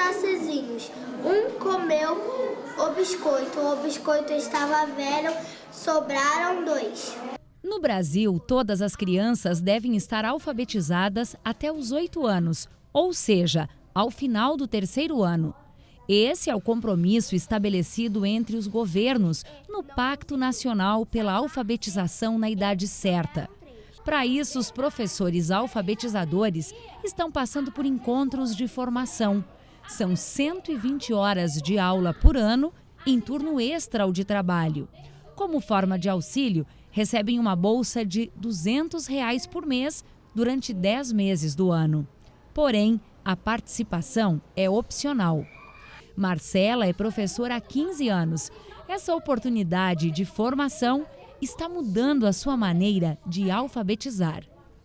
narcisinhos. Um comeu o biscoito estava velho, sobraram 2. No Brasil, todas as crianças devem estar alfabetizadas até os 8 anos, ou seja, ao final do 3º ano. Esse é o compromisso estabelecido entre os governos no Pacto Nacional pela Alfabetização na Idade Certa. Para isso, os professores alfabetizadores estão passando por encontros de formação. São 120 horas de aula por ano em turno extra ao de trabalho. Como forma de auxílio, recebem uma bolsa de R$ 200 por mês durante 10 meses do ano. Porém, a participação é opcional. Marcela é professora há 15 anos. Essa oportunidade de formação está mudando a sua maneira de alfabetizar.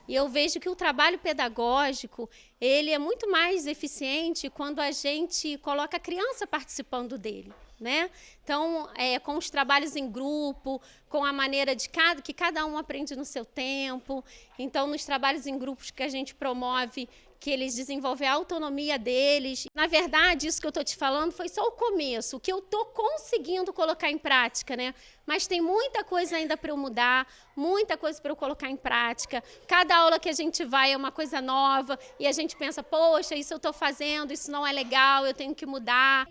E eu vejo que o trabalho pedagógico, ele é muito mais eficiente quando a gente coloca a criança participando dele, né? Então, com os trabalhos em grupo, com a maneira que cada um aprende no seu tempo. Então, nos trabalhos em grupos que a gente promove, que eles desenvolvem a autonomia deles. Na verdade, isso que eu estou te falando foi só o começo, o que eu estou conseguindo colocar em prática, né? Mas tem muita coisa ainda para eu mudar, muita coisa para eu colocar em prática. Cada aula que a gente vai é uma coisa nova e a gente pensa, poxa, isso eu estou fazendo, isso não é legal, eu tenho que mudar.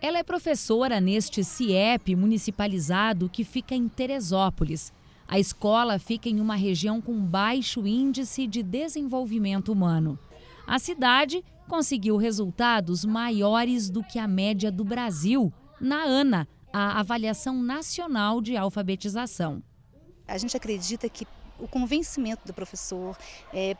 Ela é professora neste CIEP municipalizado que fica em Teresópolis. A escola fica em uma região com baixo índice de desenvolvimento humano. A cidade conseguiu resultados maiores do que a média do Brasil na ANA, a Avaliação Nacional de Alfabetização. A gente acredita que o convencimento do professor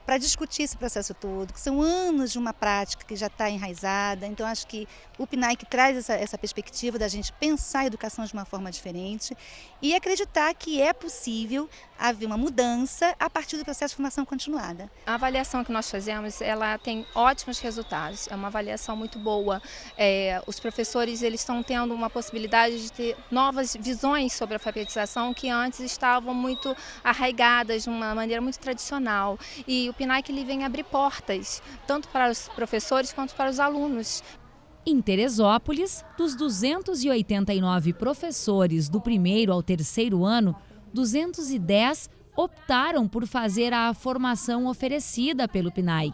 para discutir esse processo todo, que são anos de uma prática que já está enraizada. Então, acho que o PNAE traz essa perspectiva da gente pensar a educação de uma forma diferente e acreditar que é possível haver uma mudança a partir do processo de formação continuada. A avaliação que nós fazemos, ela tem ótimos resultados, é uma avaliação muito boa. Os professores eles estão tendo uma possibilidade de ter novas visões sobre a alfabetização que antes estavam muito arraigadas de uma maneira muito tradicional. E o PNAE ele vem abrir portas, tanto para os professores quanto para os alunos. Em Teresópolis, dos 289 professores do 1º ao 3º ano, 210 optaram por fazer a formação oferecida pelo PNAE.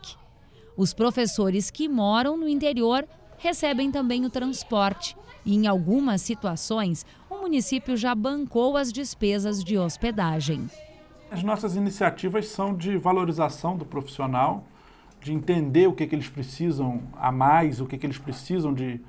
Os professores que moram no interior recebem também o transporte e, em algumas situações, o município já bancou as despesas de hospedagem. As nossas iniciativas são de valorização do profissional, de entender o que eles precisam a mais, o que eles precisam de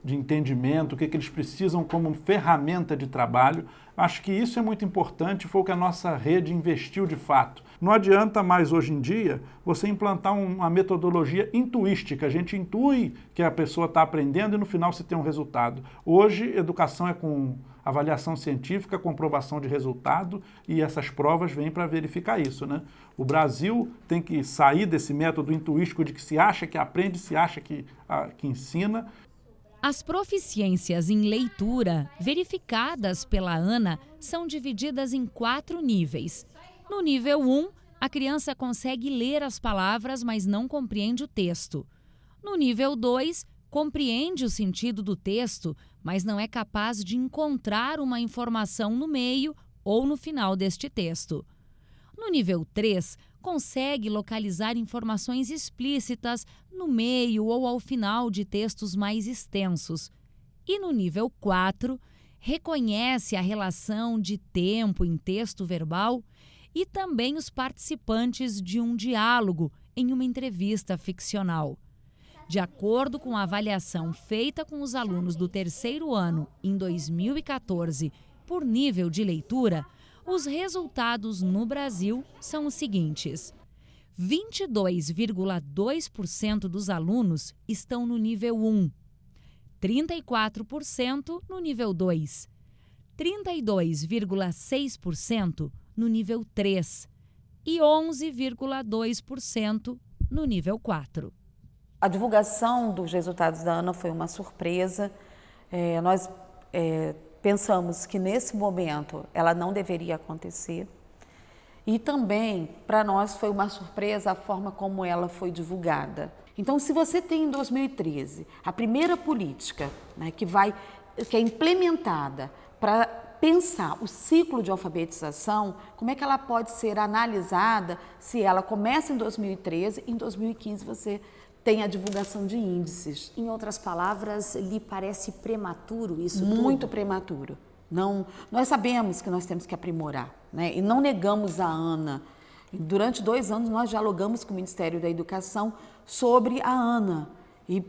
entendimento, o que eles precisam como ferramenta de trabalho. Acho que isso é muito importante, foi o que a nossa rede investiu de fato. Não adianta mais hoje em dia você implantar uma metodologia intuística, a gente intui que a pessoa está aprendendo e no final se tem um resultado. Hoje, educação é com avaliação científica, comprovação de resultado e essas provas vêm para verificar isso, né? O Brasil tem que sair desse método intuístico de que se acha que aprende, se acha que ensina. As proficiências em leitura, verificadas pela ANA, são divididas em 4 níveis. No nível 1, a criança consegue ler as palavras, mas não compreende o texto. No nível 2, compreende o sentido do texto, mas não é capaz de encontrar uma informação no meio ou no final deste texto. No nível 3, consegue localizar informações explícitas no meio ou ao final de textos mais extensos. E no nível 4, reconhece a relação de tempo em texto verbal e também os participantes de um diálogo em uma entrevista ficcional. De acordo com a avaliação feita com os alunos do 3º ano em 2014 por nível de leitura, os resultados no Brasil são os seguintes: 22,2% dos alunos estão no nível 1, 34% no nível 2, 32,6% no nível 3 e 11,2% no nível 4. A divulgação dos resultados da ANA foi uma surpresa. Nós pensamos que nesse momento ela não deveria acontecer. E também, para nós, foi uma surpresa a forma como ela foi divulgada. Então, se você tem em 2013 a primeira política, né, que é implementada para pensar o ciclo de alfabetização, como é que ela pode ser analisada se ela começa em 2013 e em 2015 você tem a divulgação de índices? Em outras palavras, lhe parece prematuro isso tudo? Muito prematuro. Não, nós sabemos que nós temos que aprimorar, né? E não negamos a ANA. Durante 2 anos nós dialogamos com o Ministério da Educação sobre a ANA e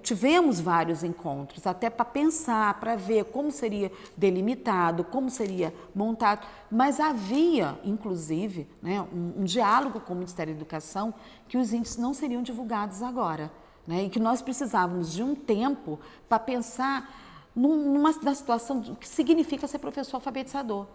tivemos vários encontros, até para pensar, para ver como seria delimitado, como seria montado, mas havia, inclusive, né, um diálogo com o Ministério da Educação que os índices não seriam divulgados agora, né, e que nós precisávamos de um tempo para pensar na situação do que significa ser professor alfabetizador.